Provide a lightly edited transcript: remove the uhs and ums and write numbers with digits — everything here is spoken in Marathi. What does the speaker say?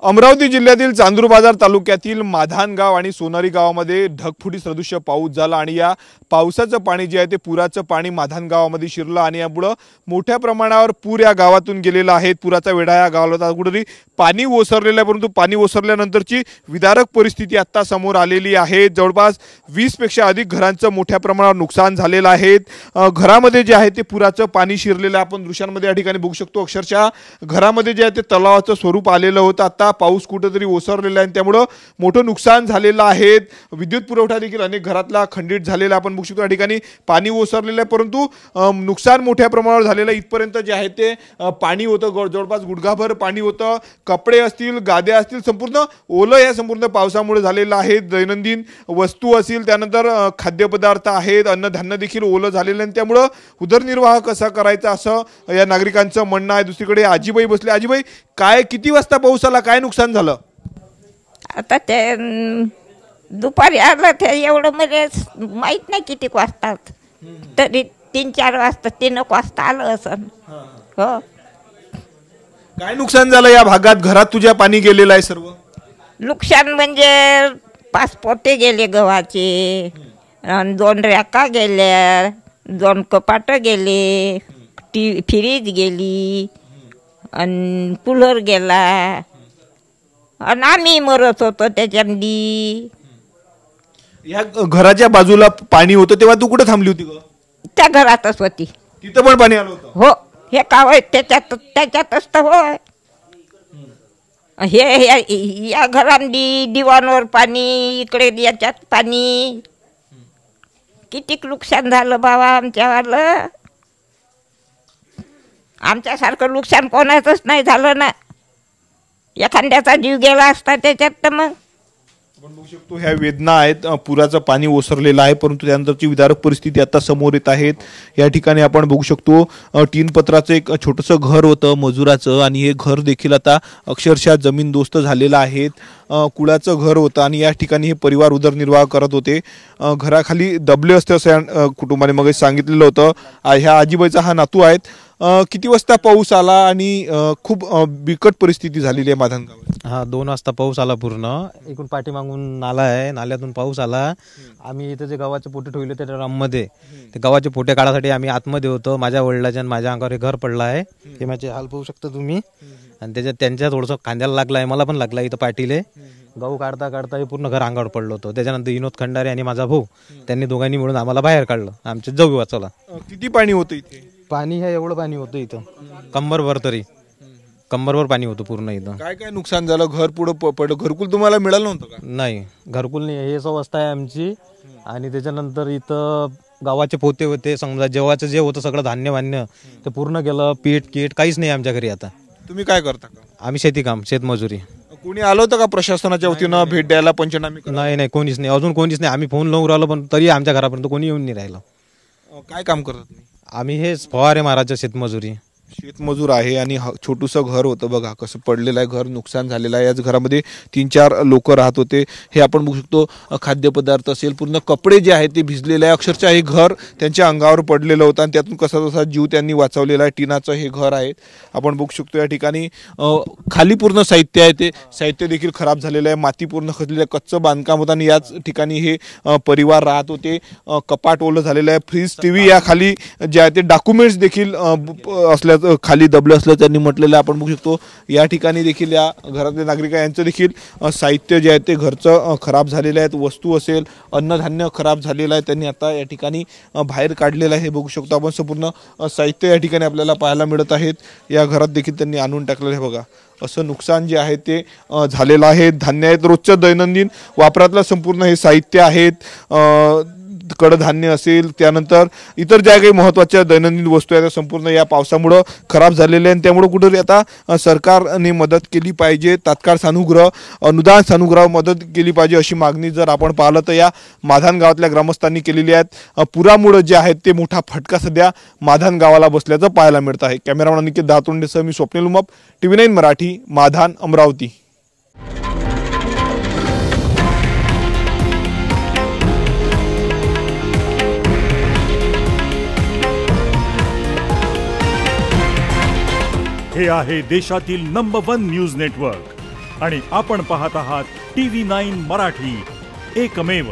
अमरावती जिल्ह्यातील चांदूर बाजार तालुक्यातील माधान गाव आणि सोनारी गावामध्ये ढगफुटी सदृश्य पाऊस झाला आणि या पावसाचं पाणी जे आहे ते पुराचं पाणी माधान गावामध्ये शिरलं आणि यामुळे मोठ्या प्रमाणावर पूर या गावातून गेलेला आहे। पुराचा वेढा या गावाला कुठेतरी पाणी ओसरलेलं आहे, परंतु पाणी ओसरल्यानंतरची विदारक परिस्थिती आता समोर आलेली आहे। जवळपास 20 पेक्षा अधिक घरांचं मोठ्या प्रमाणावर नुकसान झालेलं आहे। घरामध्ये जे आहे ते पुराचं पाणी शिरलेलं आपण दृश्यांमध्ये या ठिकाणी बघू शकतो। अक्षरशः घरामध्ये जे आहे ते तलावाचं स्वरूप आलेलं होतं। आता पाऊस कुठेतरी ओसरलेला आहे, त्यामुळे मोठं नुकसान झालेलं आहे। विद्युत पुरवठा देखील अनेक घरातला खंडित झालेला आपण बघू शकतो। या ठिकाणी पाणी ओसरलेलं आहे, परंतु नुकसान मोठ्या प्रमाणावर झालेलं इथपर्यंत जे आहे ते पाणी होतं, जवळपास गुडघाभर पाणी होतं। कपडे असतील, गाद्या असतील, संपूर्ण ओलं या संपूर्ण पावसामुळे झालेलं आहे। दैनंदिन वस्तू असतील, त्यानंतर खाद्यपदार्थ आहेत, अन्नधान्य देखील ओलं झालेलं आहे, त्यामुळे उदरनिर्वाह कसा करायचा असं या नागरिकांचं म्हणणं आहे। दुसरीकडे आजीबाई बसले। आजीबाई, काय किती वाजता पाऊस आला, काय नुकसान झालं? आता ते दुपारी आलं ते एवढं म्हणजे माहित नाही किती वाजतात, तरी 3-4 वाजता 3 वाजता आलं असं। हो, काय नुकसान झालं या भागात? घरात तुझ्या पाणी गेलेलं आहे सर्व? नुकसान म्हणजे 5 पोते गेले गव्हाचे, 2 रॅका गेल्या, 2 कपाट गेले, फ्रीज गेली, आणि कूलर गेला, आणि आम्ही मरत होतो त्याच्यानी। या घराच्या बाजूला पाणी होतं तेव्हा तू कुठे थांबली होती ग? त्या घरातच होती। तिथं पण पाणी आलं होतं? हो, हे काव त्याच्यातच तर होय। हे या घरांनी दिवाणवर पाणी, इकडे याच्यात पाणी, किती नुकसान झालं बाबा आमच्यावालं। आमच्यासारखं नुकसान कोणाचंच नाही झालं ना, एखाद्याचा जीव गेला असता त्याच्यात तर मग। आपण बघू शकतो ह्या वेदना आहेत। पुराचं पाणी ओसरलेलं आहे, परंतु त्यानंतरची विदारक परिस्थिती आता समोर येत आहेत। या ठिकाणी आपण बघू शकतो टीन पत्राचं एक छोटंसं घर होतं मजुराचं, आणि हे घर देखील आता अक्षरशः जमीनदोस्त झालेलं आहे। कुळाचं घर होतं आणि या ठिकाणी हे परिवार उदरनिर्वाह करत होते। घराखाली दबले असते असं कुटुंबाने मग सांगितलेलं होतं। ह्या आजीबाईचा हा नातू आहेत। किती वाजता पाऊस आला आणि खूप बिकट परिस्थिती झालेली आहे माधान गावात? हा, 2 वाजता पाऊस आला पूर्ण। इकडून पाठीमागून नाला आहे, नाल्यातून पाऊस आला। आम्ही इथे जे गव्हाचे पोटे ठेवले त्या ड्रममध्ये, ते गव्हाचे पोटे काढायसाठी आम्ही आतमध्ये होतो। माझ्या वडिलाच्या आणि माझ्या अंगावर घर पडलं आहे, हे माझे हाल पाहू शकता तुम्ही। आणि त्याच्यात त्यांच्या थोडंसं खांद्याला लागलं आहे, मला पण लागला इथं पाठीले। गहू काढता काढता हे पूर्ण घर अंगावर पडलं होतं। त्याच्यानंतर विनोद खंडारे आणि माझा भाऊ, त्यांनी दोघांनी मिळून आम्हाला बाहेर काढलं, आमचे जाऊ वाचवला। किती पाणी होतं इथे? पाणी हे एवढं पाणी होतं इथं, कंबरभर, तरी कंबरभर पाणी होतं पूर्ण इथं। काय काय नुकसान झालं? घर पुढं पडलं, घरकुल तुम्हाला मिळालं नव्हतं का? नाही, घरकुल नाही, हे अवस्था आहे आमची। आणि त्याच्यानंतर इथं गावाचे पोते होते, समजा जेव्हाचं जे होतं सगळं धान्य वान्य ते पूर्ण गेलं। पीठ कीट काहीच नाही आमच्या घरी आता। तुम्ही काय करता का? आम्ही शेती काम, शेतमजुरी। कोणी आलं होतं का प्रशासनाच्या वतीनं भेट द्यायला, पंचनामे करायला? नाही, कोणीच नाही, अजून कोणीच नाही। आम्ही फोन लावून राहिलो, पण तरी आमच्या घरापर्यंत कोणी येऊन नाही राहिलं। काय काम करतात तुम्ही? आम्ही हेच फवारे मारायचं, शेतमजुरी। शेतमजूर आहे आणि छोटूसं घर होतं, बघा कसं पडलेलं आहे घर, नुकसान झालेलं आहे। याच घरामध्ये 3-4 लोक राहत होते। हे आपण बघू शकतो, खाद्यपदार्थ असेल, पूर्ण कपडे जे आहेत ते भिजलेले आहे। अक्षरशः हे घर त्यांच्या अंगावर पडलेलं होतं आणि त्यातून कसा तसा जीव त्यांनी वाचवलेला आहे। टिनाचं हे घर आहे, आपण बघू शकतो। या ठिकाणी खाली पूर्ण साहित्य आहे, ते साहित्य देखील खराब झालेलं आहे, माती पूर्ण खचलेलं आहे, कच्चं बांधकाम होतं आणि याच ठिकाणी हे परिवार राहत होते। कपाट ओलं झालेलं आहे, फ्रीज, टीव्ही, या खाली जे आहे ते डॉक्युमेंट्स देखील असल्या खाली दबलं असलं त्यांनी म्हटलेलं आपण बघू शकतो। या ठिकाणी देखील या घरातले नागरिक यांचं देखील साहित्य जे आहे ते घरचं खराब झालेलं आहे, वस्तू असेल, अन्नधान्य खराब झालेलं आहे, त्यांनी आता या ठिकाणी बाहेर काढलेलं आहे। हे बघू शकतो आपण, संपूर्ण साहित्य या ठिकाणी आपल्याला पाहायला मिळत आहेत। या घरात देखील त्यांनी आणून टाकलेलं आहे, बघा असं नुकसान जे आहे ते झालेलं आहे। धान्य आहेत, रोजचं दैनंदिन वापरातलं संपूर्ण हे साहित्य आहेत, कडधान्य असेल, त्यानंतर इतर ज्या काही महत्त्वाच्या दैनंदिन वस्तू आहेत त्या संपूर्ण या पावसामुळे खराब झालेल्या आहेत। त्यामुळे कुठेतरी आता सरकारने मदत केली पाहिजे, तात्काळ सानुग्रह, अनुदान सानुग्रह मदत केली पाहिजे अशी मागणी जर आपण पाहिलं तर या माधान गावातल्या ग्रामस्थांनी केलेली आहे। पुरामुळे जे आहेत ते मोठा फटका सध्या माधान गावाला बसल्याचं पाहायला मिळत आहे। कॅमेरामॅन अनिकेत दातोंडेसह मी स्वप्नील उमप, TV9 मराठी, माधान, अमरावती। हे आहे देशातील नंबर 1 न्यूज नेटवर्क आणि आपण पाहत आहात TV9 मराठी, एकमेव.